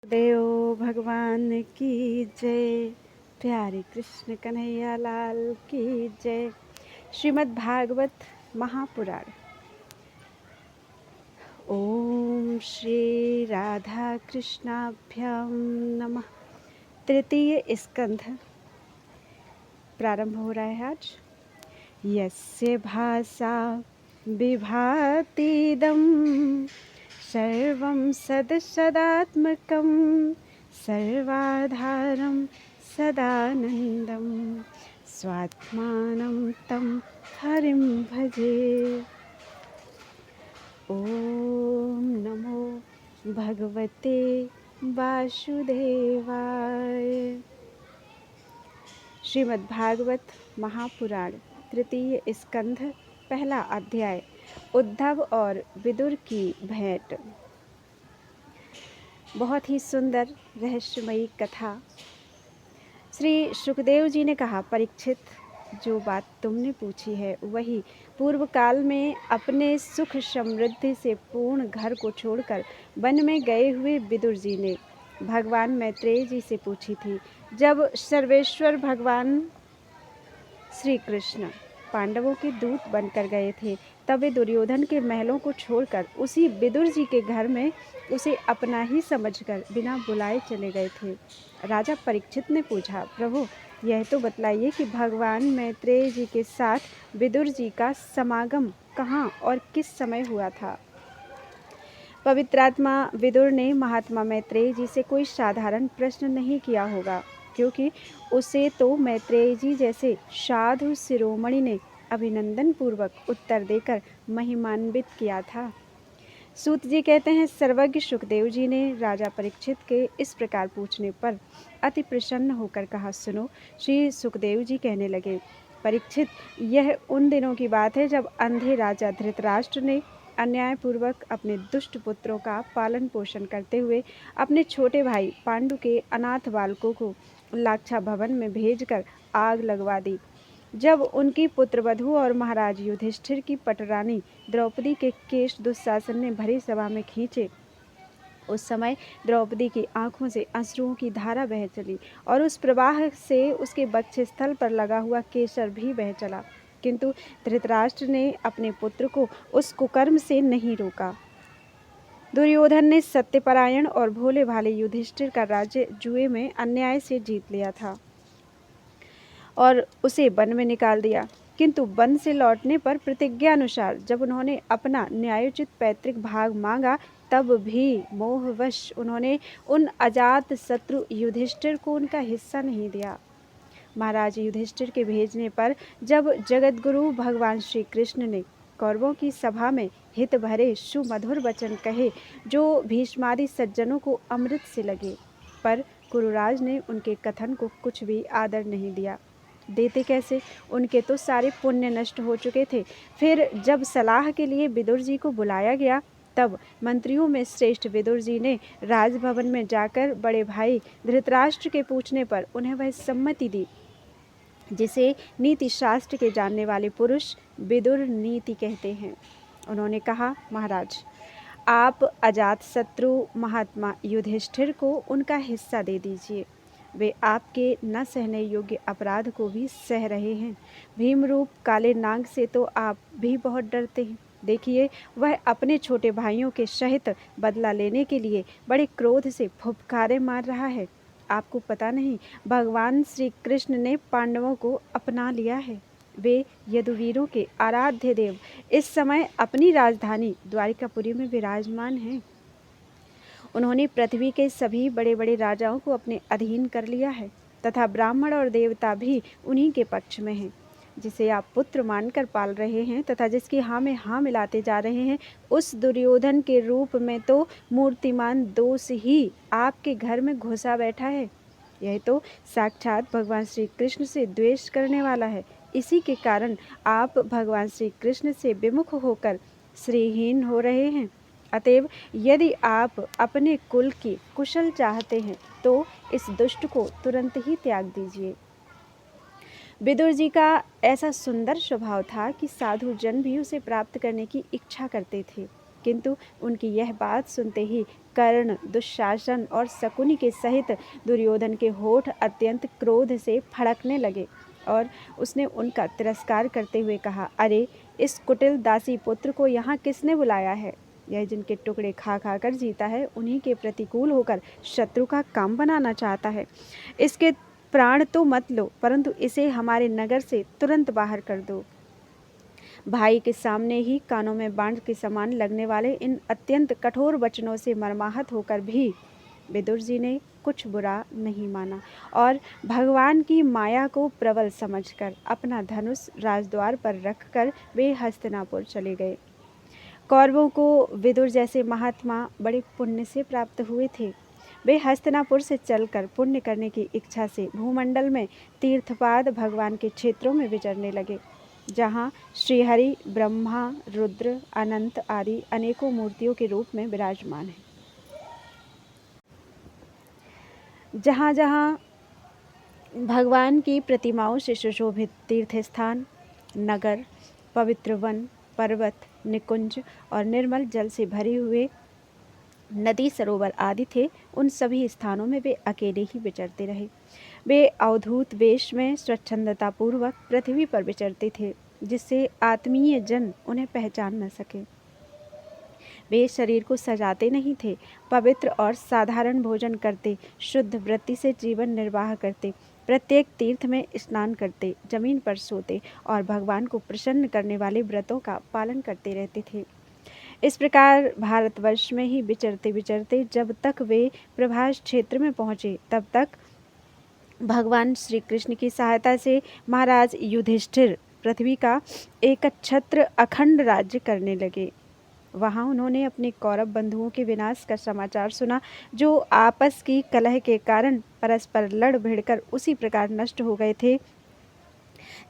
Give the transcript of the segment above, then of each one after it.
देव भगवान की जय। प्यारे कृष्ण कन्हैया लाल की जय। श्रीमद् भागवत महापुराण। ओम श्री राधा कृष्णाभ्याम नमः। तृतीय स्कंध प्रारंभ हो रहा है आज। यस्य भासा विभातीदं सर्वं सदसदात्मकं सर्वाधारं सदानन्दं स्वात्मानं तं हरिं भजे। ओम नमो भगवते वासुदेवाय। श्रीमद् भागवत महापुराण तृतीय स्कंध पहला अध्याय। उद्धव और विदुर की भेंट। बहुत ही सुंदर रहस्यमयी कथा। श्री सुखदेव जी ने कहा, परीक्षित, जो बात तुमने पूछी है वही पूर्व काल में अपने सुख समृद्धि से पूर्ण घर को छोड़कर वन में गए हुए विदुर जी ने भगवान मैत्रेय जी से पूछी थी। जब सर्वेश्वर भगवान श्री कृष्ण पांडवों के दूत बनकर गए थे, तब वे दुर्योधन के महलों को छोड़कर उसी विदुर जी के घर में उसे अपना ही समझकर बिना बुलाए चले गए थे। राजा परीक्षित ने पूछा, प्रभु, यह तो बतलाइए कि भगवान मैत्रेय जी के साथ विदुर जी का समागम कहाँ और किस समय हुआ था। पवित्रात्मा विदुर ने महात्मा मैत्रेय जी से कोई साधारण प्रश्न नहीं किया होगा, क्योंकि उसे तो मैत्रेय जी जैसे साधु शिरोमणि ने अभिनंदन पूर्वक उत्तर देकर महिमान्वित किया था। सूत जी कहते हैं, सर्वज्ञ सुखदेव जी ने राजा परीक्षित के इस प्रकार पूछने पर अति प्रसन्न होकर कहा, सुनो। श्री सुखदेव जी कहने लगे, परीक्षित, यह उन दिनों की बात है जब अंधे राजा धृतराष्ट्र ने अन्यायपूर्वक अपने दुष्ट पुत्रों का पालन पोषण करते हुए अपने छोटे भाई पांडु के अनाथ बालकों को लाक्षा भवन में भेजकर आग लगवा दी। जब उनकी पुत्रवधू और महाराज युधिष्ठिर की पटरानी द्रौपदी के केश दुशासन ने भरी सभा में खींचे, उस समय द्रौपदी की आंखों से अश्रुओं की धारा बह चली और उस प्रवाह से उसके वक्षस्थल पर लगा हुआ केसर भी बह चला, किंतु धृतराष्ट्र ने अपने पुत्र को उस कुकर्म से नहीं रोका। दुर्योधन ने सत्यपरायण और भोले भाले युधिष्ठिर का राज्य जुए में अन्याय से जीत लिया था और उसे वन में निकाल दिया, किंतु वन से लौटने पर प्रतिज्ञा अनुसार जब उन्होंने अपना न्यायोचित पैतृक भाग मांगा, तब भी मोहवश उन्होंने उन अजात शत्रु युधिष्ठिर को उनका हिस्सा नहीं दिया। महाराज युधिष्ठिर के भेजने पर जब जगतगुरु भगवान श्री कृष्ण ने कौरवों की सभा में हित भरे सुमधुर वचन कहे, जो भीष्मादि सज्जनों को अमृत से लगे, पर कुरुराज ने उनके कथन को कुछ भी आदर नहीं दिया। देते कैसे, उनके तो सारे पुण्य नष्ट हो चुके थे। फिर जब सलाह के लिए विदुर जी को बुलाया गया, तब मंत्रियों में श्रेष्ठ विदुर जी ने राजभवन में जाकर बड़े भाई धृतराष्ट्र के पूछने पर उन्हें वह सम्मति दी जिसे नीति शास्त्र के जानने वाले पुरुष विदुर नीति कहते हैं। उन्होंने कहा, महाराज, आप अजात शत्रु महात्मा युधिष्ठिर को उनका हिस्सा दे दीजिए। वे आपके न सहने योग्य अपराध को भी सह रहे हैं। भीमरूप काले नाग से तो आप भी बहुत डरते हैं। देखिए, वह अपने छोटे भाइयों के सहित बदला लेने के लिए बड़े क्रोध से फुफकारे मार रहा है। आपको पता नहीं, भगवान श्री कृष्ण ने पांडवों को अपना लिया है। वे यदुवीरों के आराध्य देव इस समय अपनी राजधानी द्वारिकापुरी में विराजमान हैं। उन्होंने पृथ्वी के सभी बड़े बड़े राजाओं को अपने अधीन कर लिया है तथा ब्राह्मण और देवता भी उन्हीं के पक्ष में हैं। जिसे आप पुत्र मानकर पाल रहे हैं तथा जिसकी हाँ में हाँ मिलाते जा रहे हैं, उस दुर्योधन के रूप में तो मूर्तिमान दोष ही आपके घर में घुसा बैठा है। यह तो साक्षात भगवान श्री कृष्ण से द्वेष करने वाला है। इसी के कारण आप भगवान श्री कृष्ण से विमुख होकर श्रीहीन हो रहे हैं। अतएव यदि आप अपने कुल की कुशल चाहते हैं तो इस दुष्ट को तुरंत ही त्याग दीजिए। विदुर जी का ऐसा सुंदर स्वभाव था कि साधु जन भी उसे प्राप्त करने की इच्छा करते थे, किंतु उनकी यह बात सुनते ही कर्ण, दुशासन और शकुनी के सहित दुर्योधन के होठ अत्यंत क्रोध से फड़कने लगे और उसने उनका तिरस्कार करते हुए कहा, अरे इस कुटिल दासी पुत्र को यहाँ किसने बुलाया है? यह जिनके टुकड़े खा खा कर जीता है, उन्हीं के प्रतिकूल होकर शत्रु का काम बनाना चाहता है। इसके प्राण तो मत लो, परंतु इसे हमारे नगर से तुरंत बाहर कर दो। भाई के सामने ही कानों में बाण के समान लगने वाले इन अत्यंत कठोर वचनों से मर्माहत होकर भी विदुर जी ने कुछ बुरा नहीं माना और भगवान की माया को प्रबल समझकर अपना धनुष राजद्वार पर रखकर वे हस्तिनापुर चले गए। कौरवों को विदुर जैसे महात्मा बड़े पुण्य से प्राप्त हुए थे। वे हस्तिनापुर से चलकर पुण्य करने की इच्छा से भूमंडल में तीर्थपाद भगवान के क्षेत्रों में विचरने लगे, जहाँ श्रीहरि, ब्रह्मा, रुद्र, अनंत आदि अनेकों मूर्तियों के रूप में विराजमान हैं। जहाँ जहाँ भगवान की प्रतिमाओं से सुशोभित तीर्थ स्थान, नगर, पवित्र वन, पर्वत, निकुंज और निर्मल जल से भरे हुए नदी, सरोवर आदि थे, उन सभी स्थानों में वे अकेले ही विचरते रहे। वे अवधूत वेश में स्वच्छंदतापूर्वक पृथ्वी पर विचरते थे, जिससे आत्मीय जन उन्हें पहचान न सके। वे शरीर को सजाते नहीं थे, पवित्र और साधारण भोजन करते, शुद्ध वृत्ति से जीवन निर्वाह करते, प्रत्येक तीर्थ में स्नान करते, जमीन पर सोते और भगवान को प्रसन्न करने वाले व्रतों का पालन करते रहते थे। इस प्रकार भारतवर्ष में ही विचरते विचरते जब तक वे प्रभास क्षेत्र में पहुँचे, तब तक भगवान श्री कृष्ण की सहायता से महाराज युधिष्ठिर पृथ्वी का एकछत्र अखंड राज्य करने लगे। वहाँ उन्होंने अपने कौरव बंधुओं के विनाश का समाचार सुना, जो आपस की कलह के कारण परस्पर लड़ भिड़कर उसी प्रकार नष्ट हो गए थे,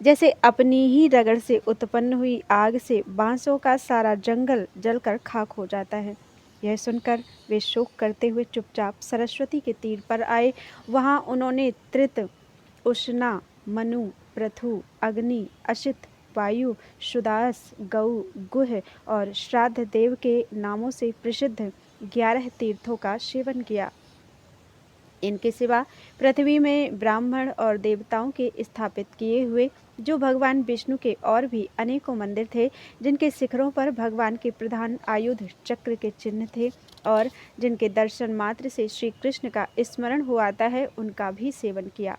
जैसे अपनी ही रगड़ से उत्पन्न हुई आग से बांसों का सारा जंगल जलकर खाक हो जाता है। यह सुनकर वे शोक करते हुए चुपचाप सरस्वती के तीर पर आए। वहाँ उन्होंने त्रित, उष्णा, मनु, पृथु, अग्नि, अशित, वायु, सुदास, गौ, गुह और श्राद्ध देव के नामों से प्रसिद्ध 11 तीर्थों का सेवन किया। इनके सिवा पृथ्वी में ब्राह्मण और देवताओं के स्थापित किए हुए जो भगवान विष्णु के और भी अनेकों मंदिर थे, जिनके शिखरों पर भगवान के प्रधान आयुध चक्र के चिन्ह थे और जिनके दर्शन मात्र से श्री कृष्ण का स्मरण हो आता है, उनका भी सेवन किया।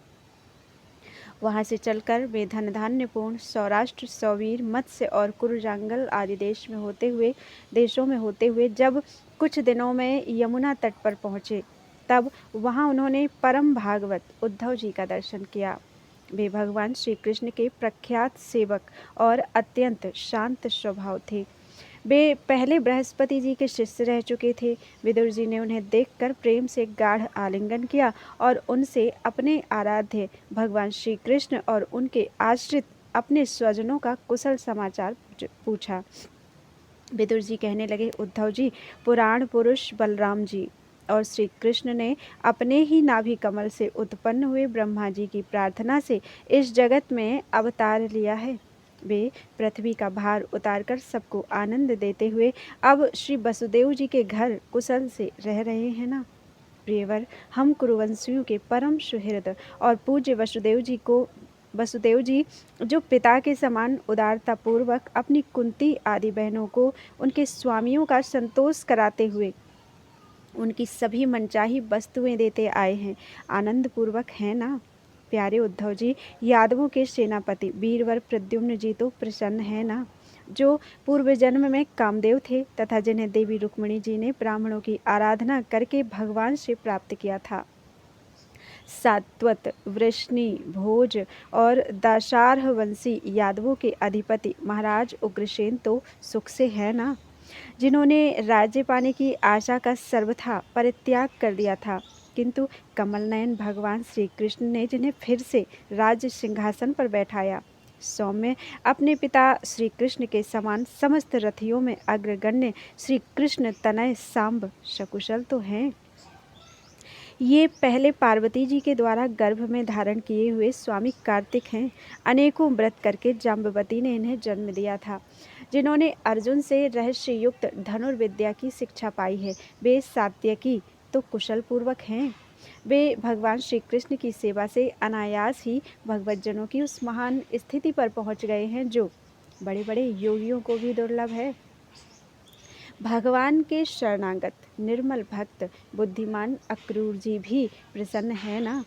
वहाँ से चलकर वे धन धान्यपूर्ण सौराष्ट्र, सौवीर, मत्स्य और कुरुजांगल आदि देशों में होते हुए जब कुछ दिनों में यमुना तट पर पहुँचे, तब वहाँ उन्होंने परम भागवत उद्धव जी का दर्शन किया। वे भगवान श्री कृष्ण के प्रख्यात सेवक और अत्यंत शांत स्वभाव थे। वे पहले बृहस्पति जी के शिष्य रह चुके थे। विदुर जी ने उन्हें देखकर प्रेम से गाढ़ आलिंगन किया और उनसे अपने आराध्य भगवान श्री कृष्ण और उनके आश्रित अपने स्वजनों का कुशल समाचार पूछा। विदुर जी कहने लगे, उद्धव जी, पुराण पुरुष बलराम जी और श्री कृष्ण ने अपने ही नाभि कमल से उत्पन्न हुए ब्रह्मा जी की प्रार्थना से इस जगत में अवतार लिया है। वे पृथ्वी का भार उतारकर सबको आनंद देते हुए अब श्री वसुदेव जी के घर कुशल से रह रहे हैं ना। प्रियवर, हम कुरुवंशियों के परम सुहृद और पूज्य वसुदेव जी जो पिता के समान उदारतापूर्वक अपनी कुंती आदि बहनों को उनके स्वामियों का संतोष कराते हुए उनकी सभी मनचाही वस्तुएं देते आए हैं, आनंद पूर्वक है ना। प्यारे उद्धव जी, यादवों के सेनापति वीरवर प्रद्युम्न जी तो प्रसन्न है ना, जो पूर्व जन्म में कामदेव थे तथा जिन्हें देवी रुक्मिणी जी ने ब्राह्मणों की आराधना करके भगवान से प्राप्त किया था। सात्वत, वृष्णि, भोज और दाशार्ह वंशी यादवों के अधिपति महाराज उग्रसेन तो सुख से है ना, जिन्होंने राज्य पाने की आशा का सर्वथा परित्याग कर दिया था, किंतु कमलनयन भगवान श्री कृष्ण ने जिन्हें फिर से राज्य सिंहासन पर बैठाया। सौम्य, अपने पिता श्री कृष्ण के समान समस्त रथियों में अग्रगण्य श्री कृष्ण तनय सांब सकुशल तो हैं। ये पहले पार्वती जी के द्वारा गर्भ में धारण किए हुए स्वामी कार्तिक हैं। अनेकों व्रत करके जाम्बवती ने इन्हें जन्म दिया था। जिन्होंने अर्जुन से रहस्य युक्त धनुर्विद्या की शिक्षा पाई है, वे सात्यकी तो कुशल पूर्वक हैं। वे भगवान श्री कृष्ण की सेवा से अनायास ही भगवतजनों की उस महान स्थिति पर पहुंच गए हैं जो बड़े बड़े योगियों को भी दुर्लभ है। भगवान के शरणागत निर्मल भक्त बुद्धिमान अक्रूर जी भी प्रसन्न है ना,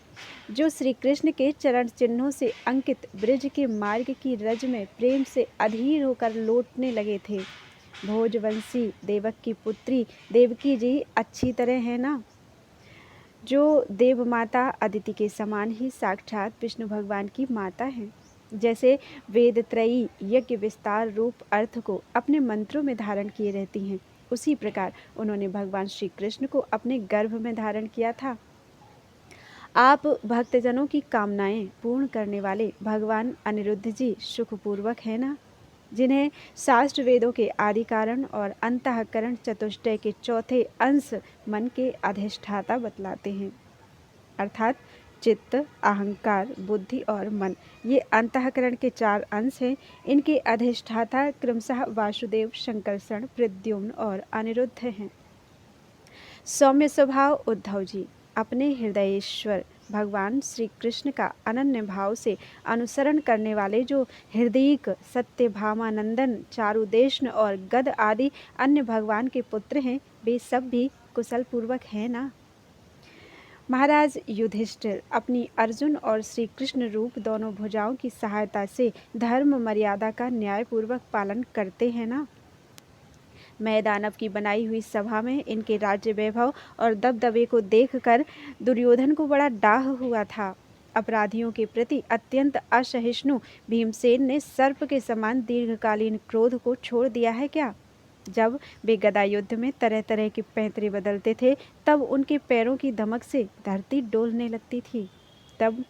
जो श्री कृष्ण के चरण चिन्हों से अंकित ब्रज के मार्ग की रज में प्रेम से अधीर होकर लौटने लगे थे। भोजवंशी देवक की पुत्री देवकी जी अच्छी तरह है ना, जो देव माता अदिति के समान ही साक्षात विष्णु भगवान की माता हैं। जैसे वेदत्रयी यज्ञ विस्तार रूप अर्थ को अपने मंत्रों में धारण किए रहती हैं, उसी प्रकार उन्होंने भगवान श्री कृष्ण को अपने गर्भ में धारण किया था। आप भक्तजनों की कामनाएं पूर्ण करने वाले भगवान अनिरुद्ध जी सुखपूर्वक है ना, जिन्हें शास्त्र वेदों के आदि कारण और अंतःकरण चतुष्टय के चौथे अंश मन के अधिष्ठाता बतलाते हैं। अर्थात चित्त, अहंकार, बुद्धि और मन, ये अंतःकरण के 4 अंश हैं। इनके अधिष्ठाता क्रमशः वासुदेव, शंकरषण, प्रद्युम्न और अनिरुद्ध हैं। सौम्य स्वभाव उद्धव जी अपने हृदयेश्वर भगवान श्री कृष्ण का अनन्य भाव से अनुसरण करने वाले जो हृदयिक सत्यभामानंदन, चारुदेशन और गद आदि अन्य भगवान के पुत्र हैं, वे सब भी कुशल पूर्वक हैं ना। महाराज युधिष्ठिर अपनी अर्जुन और श्री कृष्ण रूप दोनों भुजाओं की सहायता से धर्म मर्यादा का न्यायपूर्वक पालन करते हैं ना। मैं दानव की बनाई हुई सभा में इनके राज्य वैभव और दबदबे को देखकर दुर्योधन को बड़ा डाह हुआ था। अपराधियों के प्रति अत्यंत असहिष्णु भीमसेन ने सर्प के समान दीर्घकालीन क्रोध को छोड़ दिया है क्या? जब वे गदा युद्ध में तरह तरह के पैंतरे बदलते थे, तब उनके पैरों की धमक से धरती डोलने लगती थी। तब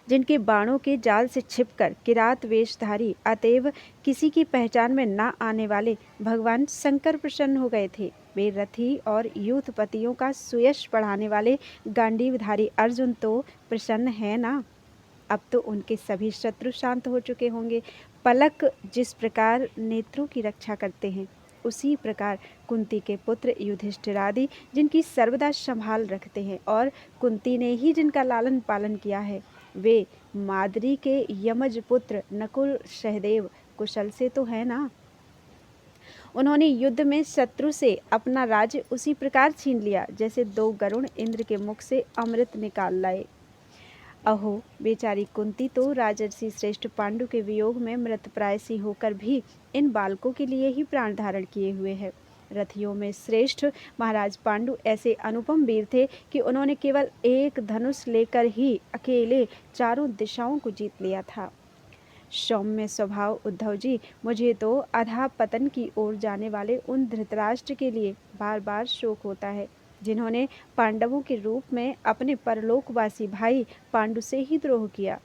जिनके बाणों के जाल से छिपकर किरात वेशधारी अतएव किसी की पहचान में न आने वाले भगवान शंकर प्रसन्न हो गए थे। वे रथी और यूथपतियों का सुयश बढ़ाने वाले गांडीवधारी अर्जुन तो प्रसन्न है ना। अब तो उनके सभी शत्रु शांत हो चुके होंगे। पलक जिस प्रकार नेत्रों की रक्षा करते हैं, उसी प्रकार कुंती के पुत्र युधिष्ठिर आदि जिनकी सर्वदा संभाल रखते हैं और कुंती ने ही जिनका लालन पालन किया है, वे माद्री के यमज पुत्र नकुल सहदेव कुशल से तो है ना। उन्होंने युद्ध में शत्रु से अपना राज्य उसी प्रकार छीन लिया जैसे 2 गरुड़ इंद्र के मुख से अमृत निकाल लाए। अहो बेचारी कुंती तो राजर्षि श्रेष्ठ पांडु के वियोग में मृतप्राय सी होकर भी इन बालकों के लिए ही प्राण धारण किए हुए है। रथियों में श्रेष्ठ महाराज पांडु ऐसे अनुपम वीर थे कि उन्होंने केवल एक धनुष लेकर ही अकेले चारों दिशाओं को जीत लिया था। सौम्य स्वभाव उद्धव जी, मुझे तो अधा पतन की ओर जाने वाले उन धृतराष्ट्र के लिए बार बार शोक होता है, जिन्होंने पांडवों के रूप में अपने परलोकवासी भाई पांडु से ही द्रोह किया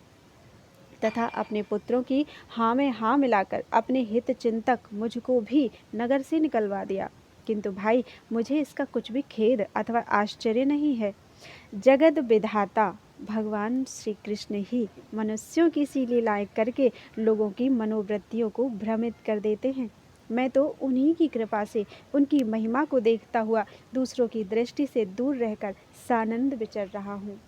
तथा अपने पुत्रों की हाँ में हाँ मिलाकर अपने हित चिंतक मुझको भी नगर से निकलवा दिया। किंतु भाई, मुझे इसका कुछ भी खेद अथवा आश्चर्य नहीं है। जगत विधाता भगवान श्री कृष्ण ही मनुष्यों की सी लीलाएं करके लोगों की मनोवृत्तियों को भ्रमित कर देते हैं। मैं तो उन्हीं की कृपा से उनकी महिमा को देखता हुआ दूसरों की दृष्टि से दूर रहकर सानंद विचर रहा हूँ।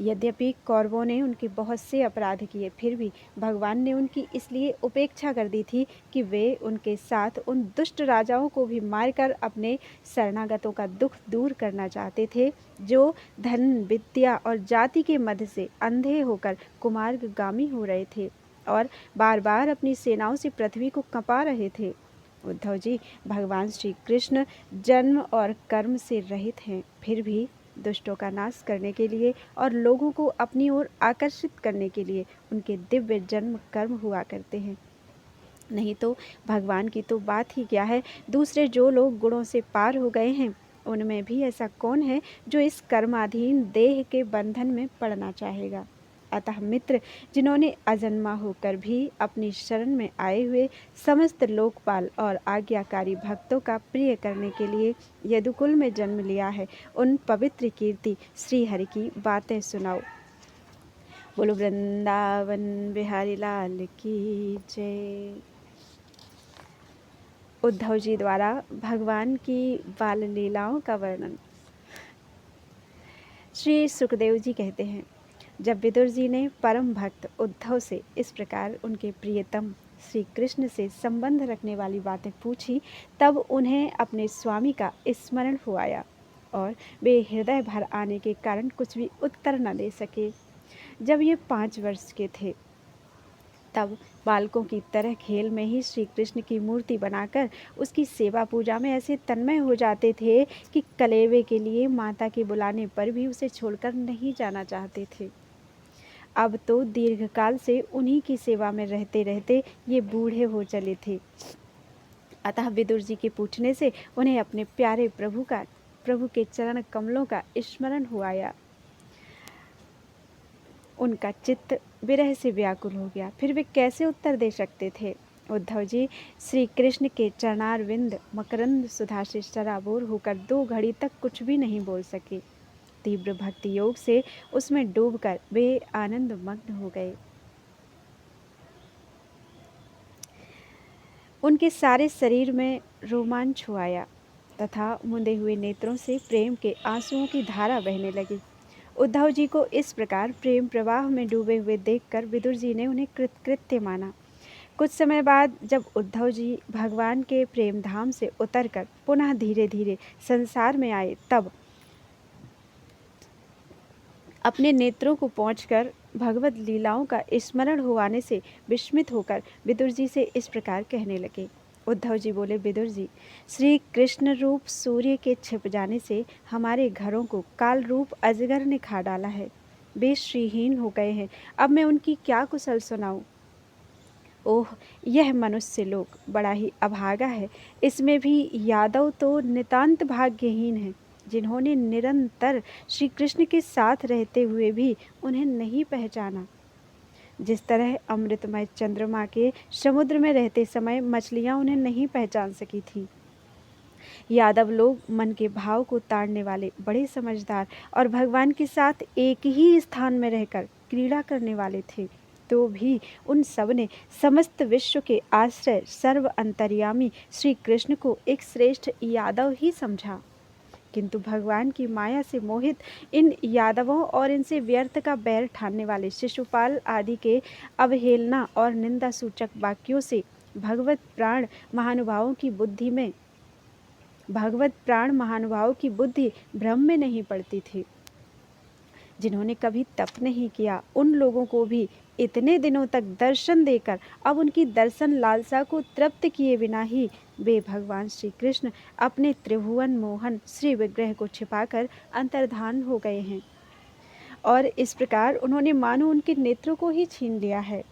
यद्यपि कौरवों ने उनके बहुत से अपराध किए, फिर भी भगवान ने उनकी इसलिए उपेक्षा कर दी थी कि वे उनके साथ उन दुष्ट राजाओं को भी मारकर अपने शरणागतों का दुख दूर करना चाहते थे, जो धन, विद्या और जाति के मध्य से अंधे होकर कुमार्गगामी हो रहे थे और बार बार अपनी सेनाओं से पृथ्वी को कंपा रहे थे। उद्धव जी, भगवान श्री कृष्ण जन्म और कर्म से रहित हैं, फिर भी दुष्टों का नाश करने के लिए और लोगों को अपनी ओर आकर्षित करने के लिए उनके दिव्य जन्म कर्म हुआ करते हैं। नहीं तो भगवान की तो बात ही क्या है, दूसरे जो लोग गुणों से पार हो गए हैं, उनमें भी ऐसा कौन है जो इस कर्माधीन देह के बंधन में पड़ना चाहेगा। अतः मित्र, जिन्होंने अजन्मा होकर भी अपनी शरण में आए हुए समस्त लोकपाल और आज्ञाकारी भक्तों का प्रिय करने के लिए यदुकुल में जन्म लिया है, उन पवित्र कीर्ति श्री हरि की बातें सुनाओ। बोलो वृंदावन बिहारी लाल की जय। उद्धव जी द्वारा भगवान की बाल लीलाओं का वर्णन। श्री सुखदेव जी कहते हैं, जब विदुर जी ने परम भक्त उद्धव से इस प्रकार उनके प्रियतम श्री कृष्ण से संबंध रखने वाली बातें पूछी, तब उन्हें अपने स्वामी का स्मरण हो आया और वे हृदय भर आने के कारण कुछ भी उत्तर न दे सके। जब ये 5 वर्ष के थे, तब बालकों की तरह खेल में ही श्री कृष्ण की मूर्ति बनाकर उसकी सेवा पूजा में ऐसे तन्मय हो जाते थे कि कलेवे के लिए माता के बुलाने पर भी उसे छोड़कर नहीं जाना चाहते थे। अब तो दीर्घकाल से उन्हीं की सेवा में रहते रहते ये बूढ़े हो चले थे। अतः विदुर जी के पूछने से उन्हें अपने प्यारे प्रभु के चरण कमलों का स्मरण हो आया। उनका चित्त विरह से व्याकुल हो गया। फिर वे कैसे उत्तर दे सकते थे। उद्धव जी श्री कृष्ण के चरणारविंद मकरंद सुधा से सराबोर होकर 2 घड़ी तक कुछ भी नहीं बोल सके। तीव्र भक्ति योग से उसमें डूबकर वे आनंद मग्न हो गए। उनके सारे शरीर में रोमांच छुआया तथा मुंदे हुए नेत्रों से प्रेम के आंसुओं की धारा बहने लगी। उद्धव जी को इस प्रकार प्रेम प्रवाह में डूबे हुए देखकर विदुर जी ने उन्हें कृतकृत्य माना। कुछ समय बाद जब उद्धव जी भगवान के प्रेम धाम से उतरकर पुनः धीरे धीरे संसार में आए, तब अपने नेत्रों को पोंछकर भगवत लीलाओं का स्मरण हो आने से विस्मित होकर विदुर जी से इस प्रकार कहने लगे। उद्धव जी बोले, विदुर जी, श्री कृष्ण रूप सूर्य के छिप जाने से हमारे घरों को काल रूप अजगर ने खा डाला है। वे श्रीहीन हो गए हैं। अब मैं उनकी क्या कुशल सुनाऊं। ओह, यह मनुष्य लोक बड़ा ही अभागा है। इसमें भी यादव तो नितांत भाग्यहीन हैं, जिन्होंने निरंतर श्री कृष्ण के साथ रहते हुए भी उन्हें नहीं पहचाना। जिस तरह अमृतमय चंद्रमा के समुद्र में रहते समय मछलियां उन्हें नहीं पहचान सकी थी। यादव लोग मन के भाव को ताड़ने वाले बड़े समझदार और भगवान के साथ एक ही स्थान में रहकर क्रीड़ा करने वाले थे। तो भी उन सब ने समस्त विश्व के आश्रय सर्व अंतर्यामी श्री कृष्ण को एक श्रेष्ठ यादव ही समझा। किंतु भगवान की माया से मोहित इन यादवों और इनसे व्यर्थ का बैर ठानने वाले शिशुपाल आदि के अवहेलना और निंदा सूचक वाक्यों से भगवत प्राण महानुभावों की बुद्धि भ्रम में नहीं पड़ती थी। जिन्होंने कभी तप नहीं किया, उन लोगों को भी इतने दिनों तक दर्शन देकर अब उनकी दर्शन लालसा को तृप्त किए बिना ही वे भगवान श्री कृष्ण अपने त्रिभुवन मोहन श्री विग्रह को छिपाकर अंतर्धान हो गए हैं और इस प्रकार उन्होंने मानो उनके नेत्रों को ही छीन लिया है।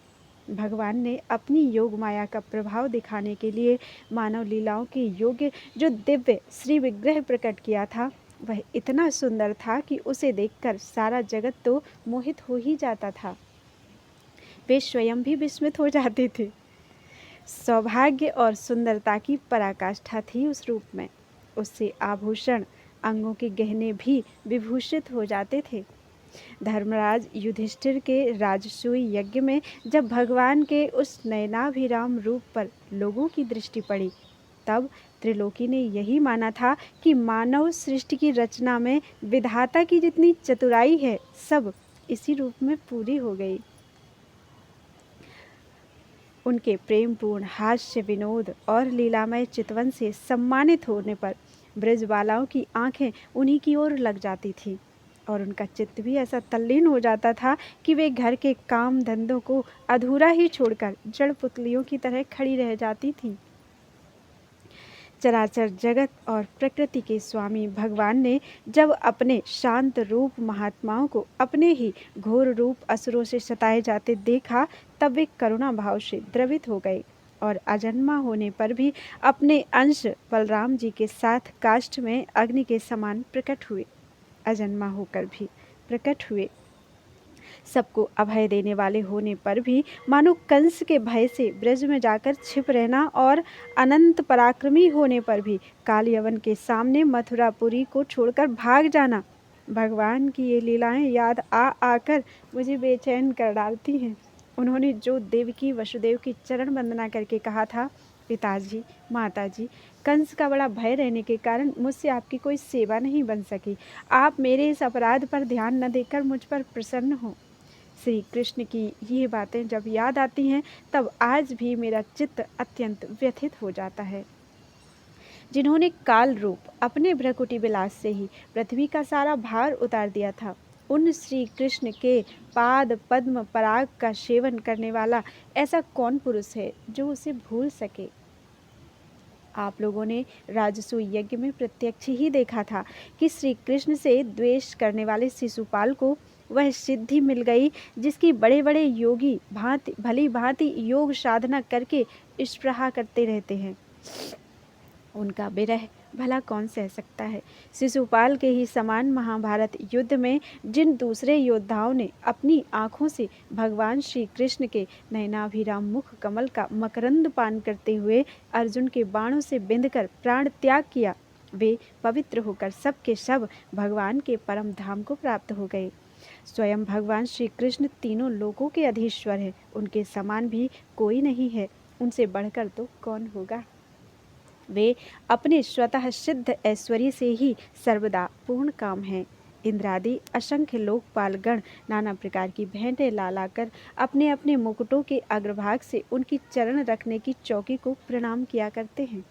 भगवान ने अपनी योग माया का प्रभाव दिखाने के लिए मानव लीलाओं के योग्य जो दिव्य श्री विग्रह प्रकट किया था, वह इतना सुंदर था कि उसे देखकर सारा जगत तो मोहित हो ही जाता था। वे स्वयं भी विस्मित हो जाते थे। सौभाग्य और सुंदरता की पराकाष्ठा थी उस रूप में। उससे आभूषण, अंगों के गहने भी विभूषित हो जाते थे। धर्मराज युधिष्ठिर के राजसूय यज्ञ में जब भगवान के उस नयनाभिराम रूप पर लोगों की दृष्टि पड़ी, तब त्रिलोकी ने यही माना था कि मानव सृष्टि की रचना में विधाता की जितनी चतुराई है, सब इसी रूप में पूरी हो गई। उनके प्रेमपूर्ण हास्य विनोद और लीलामय चितवन से सम्मानित होने पर ब्रजबालाओं की आंखें उन्हीं की ओर लग जाती थी और उनका चित्त भी ऐसा तल्लीन हो जाता था कि वे घर के काम धंधों को अधूरा ही छोड़कर जड़ पुतलियों की तरह खड़ी रह जाती थीं। चराचर जगत और प्रकृति के स्वामी भगवान ने जब अपने शांत रूप महात्माओं को अपने ही घोर रूप असुरों से सताए जाते देखा, तब वे करुणा भाव से द्रवित हो गए और अजन्मा होने पर भी अपने अंश बलराम जी के साथ काष्ठ में अग्नि के समान प्रकट हुए। अजन्मा होकर भी प्रकट हुए। सबको अभय देने वाले होने पर भी मानो कंस के भय से ब्रज में जाकर छिप रहना और अनंत पराक्रमी होने पर भी काल यवन के सामने मथुरापुरी को छोड़कर भाग जाना। भगवान की ये लीलाएं याद आकर मुझे बेचैन कर डालती हैं। उन्होंने जो देवकी वसुदेव की चरण वंदना करके कहा था, पिताजी, माताजी, कंस का बड़ा भय रहने के कारण मुझसे आपकी कोई सेवा नहीं बन सकी। आप मेरे इस अपराध पर ध्यान न देकर मुझ पर प्रसन्न हो। श्री कृष्ण की ये बातें जब याद आती हैं तब आज भी मेरा चित्त अत्यंत व्यथित हो जाता है। जिन्होंने काल रूप अपने भ्रकुटी विलास से ही पृथ्वी का सारा भार उतार दिया था, उन श्री कृष्ण के पाद पद्म पराग का सेवन करने वाला ऐसा कौन पुरुष है जो उसे भूल सके। आप लोगों ने राजसूय यज्ञ में प्रत्यक्ष ही देखा था कि श्री कृष्ण से द्वेष करने वाले शिशुपाल को वह सिद्धि मिल गई जिसकी बड़े बड़े योगी भली भांति योग साधना करके स्पृहा करते रहते हैं। उनका विरह भला कौन सह सकता है। शिशुपाल के ही समान महाभारत युद्ध में जिन दूसरे योद्धाओं ने अपनी आँखों से भगवान श्री कृष्ण के नयनाभिराम मुख कमल का मकरंद पान करते हुए अर्जुन के बाणों से बिंधकर प्राण त्याग किया, वे पवित्र होकर सब के सब भगवान के परम धाम को प्राप्त हो गए। स्वयं भगवान श्री कृष्ण तीनों लोकों के अधीश्वर है, उनके समान भी कोई नहीं है, उनसे बढ़कर तो कौन होगा। वे अपने स्वतः सिद्ध ऐश्वर्य से ही सर्वदा पूर्ण काम हैं। इंद्रादि असंख्य लोकपालगण नाना प्रकार की भेंटें ला लाकर अपने अपने मुकुटों के अग्रभाग से उनकी चरण रखने की चौकी को प्रणाम किया करते हैं।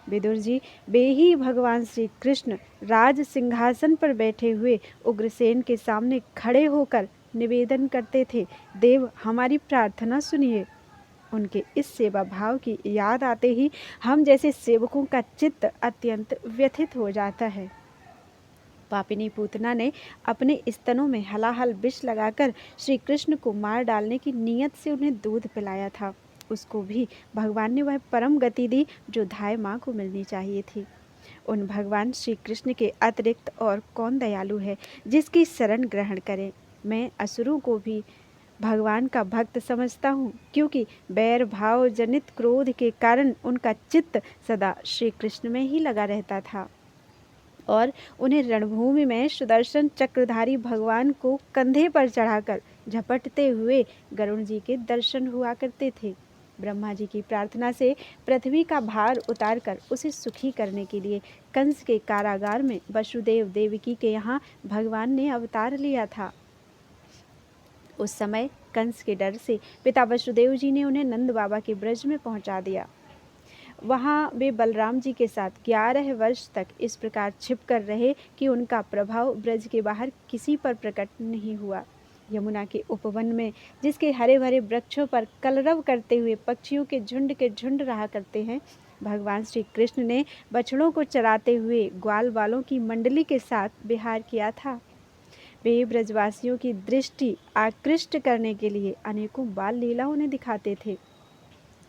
विदुर जी, वे ही भगवान श्री कृष्ण राज सिंहासन पर बैठे हुए उग्रसेन के सामने खड़े होकर निवेदन करते थे, देव हमारी प्रार्थना सुनिए। उनके इस सेवा भाव की याद आते ही हम जैसे सेवकों का चित्त अत्यंत व्यथित हो जाता है। पापिनी पूतना ने अपने स्तनों में हलाहल विष लगाकर श्री कृष्ण को मार डालने की नीयत से उन्हें दूध पिलाया था। उसको भी भगवान ने वह परम गति दी जो धाय माँ को मिलनी चाहिए थी। उन भगवान श्री कृष्ण के अतिरिक्त और कौन दयालु है जिसकी शरण ग्रहण करें। मैं असुरों को भी भगवान का भक्त समझता हूँ, क्योंकि बैर भाव जनित क्रोध के कारण उनका चित्त सदा श्री कृष्ण में ही लगा रहता था और उन्हें रणभूमि में सुदर्शन चक्रधारी भगवान को कंधे पर चढ़ाकर झपटते हुए गरुण जी के दर्शन हुआ करते थे। ब्रह्मा जी की प्रार्थना से पृथ्वी का भार उतारकर उसे सुखी करने के लिए कंस के कारागार में वसुदेव देवकी के यहाँ भगवान ने अवतार लिया था। उस समय कंस के डर से पिता वसुदेव जी ने उन्हें नंद बाबा के ब्रज में पहुंचा दिया। वहां वे बलराम जी के साथ 11 वर्ष तक इस प्रकार छिप कर रहे कि उनका प्रभाव ब्रज के बाहर किसी पर प्रकट नहीं हुआ। यमुना के उपवन में जिसके हरे भरे वृक्षों पर कलरव करते हुए पक्षियों के झुंड रहा करते हैं, भगवान श्री कृष्ण ने बछड़ों को चराते हुए ग्वाल वालों की मंडली के साथ विहार किया था। वे ब्रजवासियों की दृष्टि आकृष्ट करने के लिए अनेकों बाल लीला उन्हें दिखाते थे।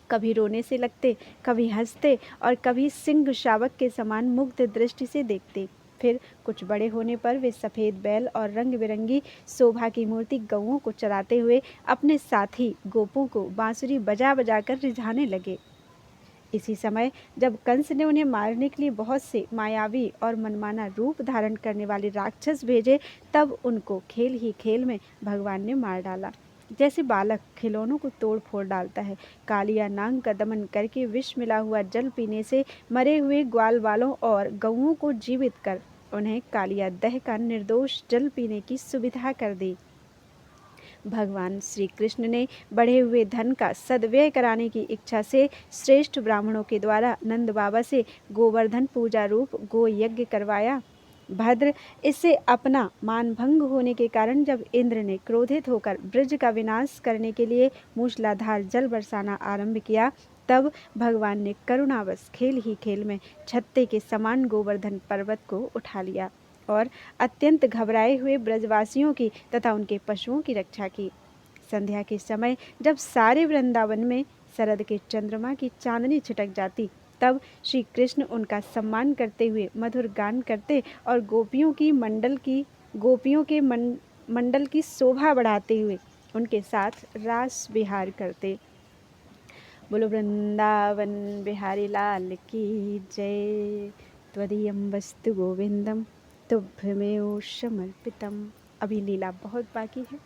कभी रोने से लगते, कभी हंसते और कभी सिंह शावक के समान मुग्ध दृष्टि से देखते। फिर कुछ बड़े होने पर वे सफ़ेद बैल और रंग बिरंगी शोभा की मूर्ति गौओं को चराते हुए अपने साथी गोपों को बांसुरी बजा बजा कर रिझाने लगे। इसी समय जब कंस ने उन्हें मारने के लिए बहुत से मायावी और मनमाना रूप धारण करने वाले राक्षस भेजे, तब उनको खेल ही खेल में भगवान ने मार डाला। जैसे बालक खिलौनों को तोड़ फोड़ डालता है, कालिया नाग का दमन करके विष मिला हुआ जल पीने से मरे हुए ग्वाल वालों और गौओं को जीवित कर उन्हें कालिया दह का निर्दोष जल पीने की सुविधा कर दी। भगवान श्री कृष्ण ने बढ़े हुए धन का सद्व्यय कराने की इच्छा से श्रेष्ठ ब्राह्मणों के द्वारा नंद बाबा से गोवर्धन पूजा रूप गो यज्ञ करवाया। भद्र, इससे अपना मानभंग होने के कारण जब इंद्र ने क्रोधित होकर ब्रज का विनाश करने के लिए मूसलाधार जल बरसाना आरंभ किया, तब भगवान ने करुणावश खेल ही खेल में छत्ते के समान गोवर्धन पर्वत को उठा लिया और अत्यंत घबराए हुए ब्रजवासियों की तथा उनके पशुओं की रक्षा की। संध्या के समय जब सारे वृंदावन में शरद के चंद्रमा की चांदनी छिटक जाती, तब श्री कृष्ण उनका सम्मान करते हुए मधुर गान करते और गोपियों के मंडल की शोभा बढ़ाते हुए उनके साथ रास विहार करते। बोलो वृंदावन बिहारी लाल की जय। त्वदीयं वस्तु गोविंदम तुभ्यमेव समर्पितम। अभी लीला बहुत बाकी है।